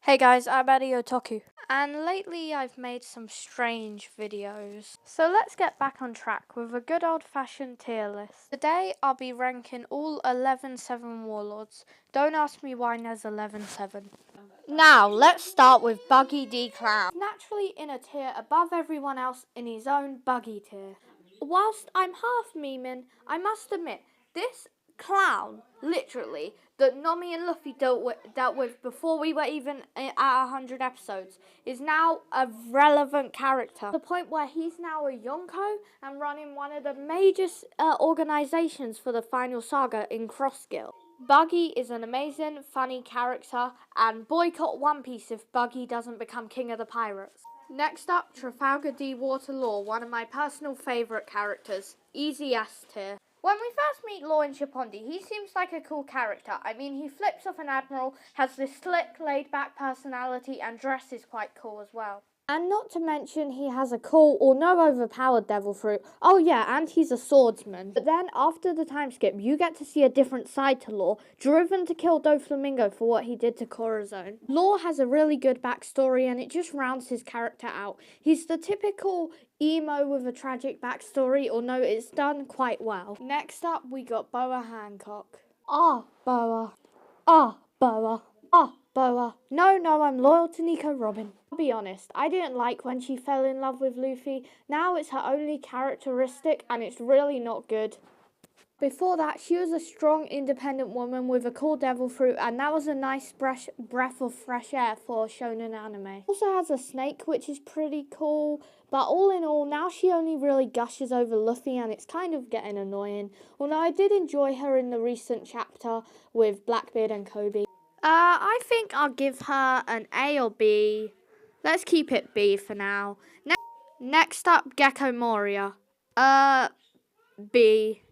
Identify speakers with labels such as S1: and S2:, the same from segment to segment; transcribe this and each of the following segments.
S1: Hey guys, I'm Eddie Otaku, and lately I've made some strange videos. So let's get back on track with a good old-fashioned tier list. Today I'll be ranking all 11-7 warlords. Don't ask me why there's 11-7. Now let's start with Buggy D Clown. Naturally in a tier above everyone else in his own Buggy tier. Whilst I'm half memeing, I must admit, this clown, literally, that Nami and Luffy dealt with before we were even at 100 episodes, is now a relevant character. To the point where he's now a Yonko and running one of the major organizations for the final saga in Cross Guild. Buggy is an amazing, funny character, and boycott One Piece if Buggy doesn't become king of the pirates. Next up, Trafalgar D. Waterloo, one of my personal favourite characters. Easy S tier. When we first meet Law in Shippondi, he seems like a cool character. I mean, he flips off an admiral, has this slick, laid-back personality, and dresses quite cool as well. And not to mention, he has a cool or no overpowered devil fruit. Oh yeah, and he's a swordsman. But then, after the time skip, you get to see a different side to Law, driven to kill Doflamingo for what he did to Corazon. Law has a really good backstory, and it just rounds his character out. He's the typical emo with a tragic backstory, or no, it's done quite well. Next up, we got Boa Hancock. Boa. Boa. Boa. No, I'm loyal to Nico Robin. I'll be honest, I didn't like when she fell in love with Luffy. Now it's her only characteristic and it's really not good. Before that, she was a strong, independent woman with a cool devil fruit, and that was a nice breath of fresh air for shonen anime. Also has a snake, which is pretty cool, but all in all, now she only really gushes over Luffy, and it's kind of getting annoying. Although I did enjoy her in the recent chapter with Blackbeard and Kobe. I think I'll give her an A or B. Let's keep it B for now. Next up, Gecko Moria. B.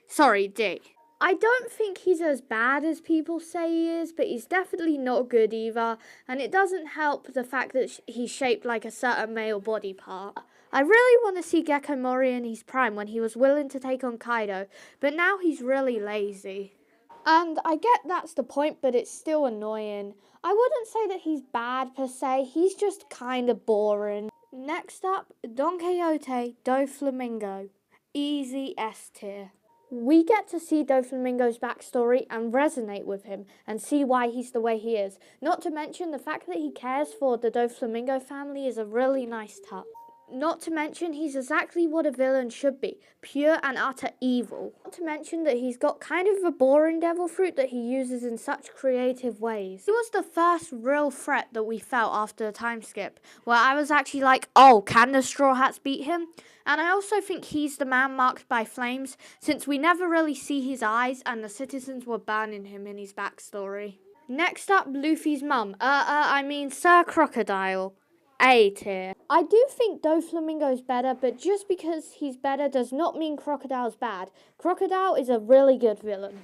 S1: Sorry, D. I don't think he's as bad as people say he is, but he's definitely not good either, and it doesn't help the fact that he's shaped like a certain male body part. I really want to see Gecko Moria in his prime when he was willing to take on Kaido, but now he's really lazy. And I get that's the point, but it's still annoying. I wouldn't say that he's bad per se, he's just kind of boring. Next up, Don Quixote Doflamingo. Easy S tier. We get to see Doflamingo's backstory and resonate with him and see why he's the way he is. Not to mention the fact that he cares for the Doflamingo family is a really nice touch. Not to mention he's exactly what a villain should be, pure and utter evil. Not to mention that he's got kind of a boring devil fruit that he uses in such creative ways. He was the first real threat that we felt after the time skip, where I was actually like, oh, can the Straw Hats beat him? And I also think he's the man marked by flames, since we never really see his eyes and the citizens were burning him in his backstory. Next up, Luffy's mum. I mean Sir Crocodile. A tier. I do think Doflamingo's better, but just because he's better does not mean Crocodile's bad. Crocodile is a really good villain.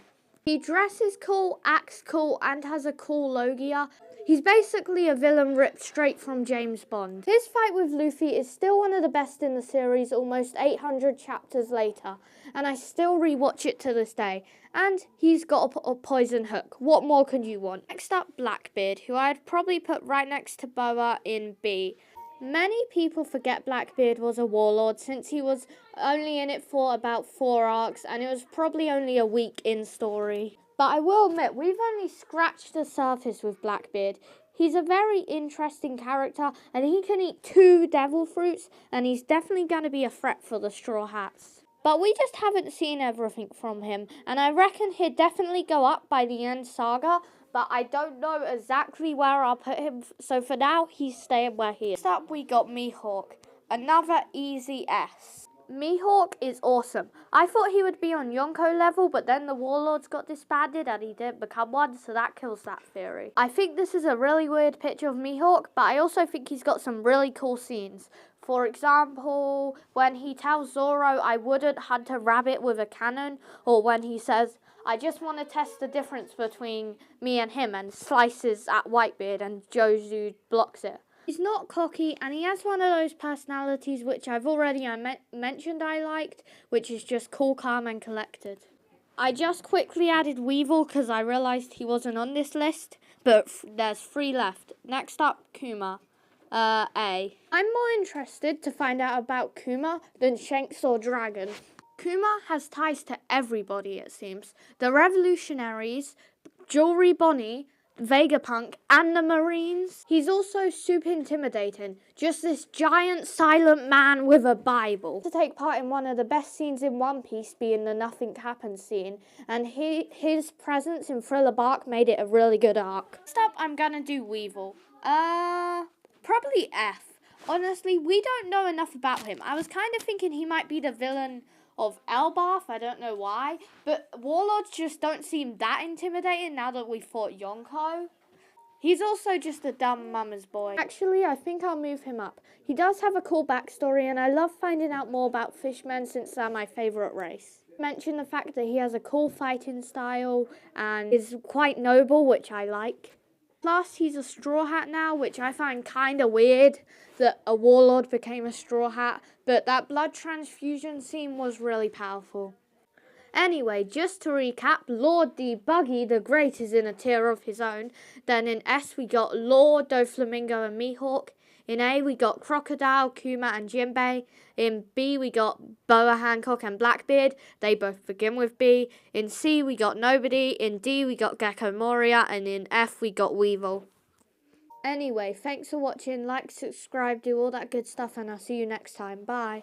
S1: He dresses cool, acts cool, and has a cool Logia. He's basically a villain ripped straight from James Bond. His fight with Luffy is still one of the best in the series almost 800 chapters later, and I still rewatch it to this day. And he's got a poison hook. What more could you want? Next up, Blackbeard, who I'd probably put right next to Boa in B. Many people forget Blackbeard was a warlord since he was only in it for about 4 arcs and it was probably only a week in story. But I will admit, we've only scratched the surface with Blackbeard. He's a very interesting character and he can eat 2 devil fruits and he's definitely going to be a threat for the Straw Hats. But we just haven't seen everything from him, and I reckon he'd definitely go up by the end saga, but I don't know exactly where I'll put him, so for now, he's staying where he is. Next up, we got Mihawk, another easy S. Mihawk is awesome. I thought he would be on Yonko level, but then the Warlords got disbanded and he didn't become one, so that kills that theory. I think this is a really weird picture of Mihawk, but I also think he's got some really cool scenes. For example, when he tells Zoro, I wouldn't hunt a rabbit with a cannon, or when he says, I just want to test the difference between me and him, and slices at Whitebeard and Jozu blocks it. He's not cocky, and he has one of those personalities which I've already mentioned I liked, which is just cool, calm, and collected. I just quickly added Weevil because I realised he wasn't on this list, but there's 3 left. Next up, Kuma. A. I'm more interested to find out about Kuma than Shanks or Dragon. Kuma has ties to everybody, it seems. The Revolutionaries, Jewelry Bonnie, Vegapunk, and the Marines. He's also super intimidating. Just this giant silent man with a Bible. To take part in one of the best scenes in One Piece being the Nothing Happens scene, and his presence in Thriller Bark made it a really good arc. Next up, I'm gonna do Weevil. Probably F. Honestly, we don't know enough about him. I was kind of thinking he might be the villain of Elbaf, I don't know why, but warlords just don't seem that intimidating now that we fought Yonko. He's also just a dumb mama's boy. Actually, I think I'll move him up. He does have a cool backstory, and I love finding out more about fishmen since they're my favourite race. Mention the fact that he has a cool fighting style and is quite noble, which I like. Plus, he's a Straw Hat now, which I find kind of weird that a warlord became a Straw Hat, but that blood transfusion scene was really powerful. Anyway, just to recap, Lord Buggy the Great is in a tier of his own. Then in S we got Lord, Doflamingo and Mihawk. In A we got Crocodile, Kuma and Jinbei. In B we got Boa Hancock and Blackbeard. They both begin with B. In C we got Nobody. In D we got Gecko Moria. And in F we got Weevil. Anyway, thanks for watching. Like, subscribe, do all that good stuff, and I'll see you next time. Bye.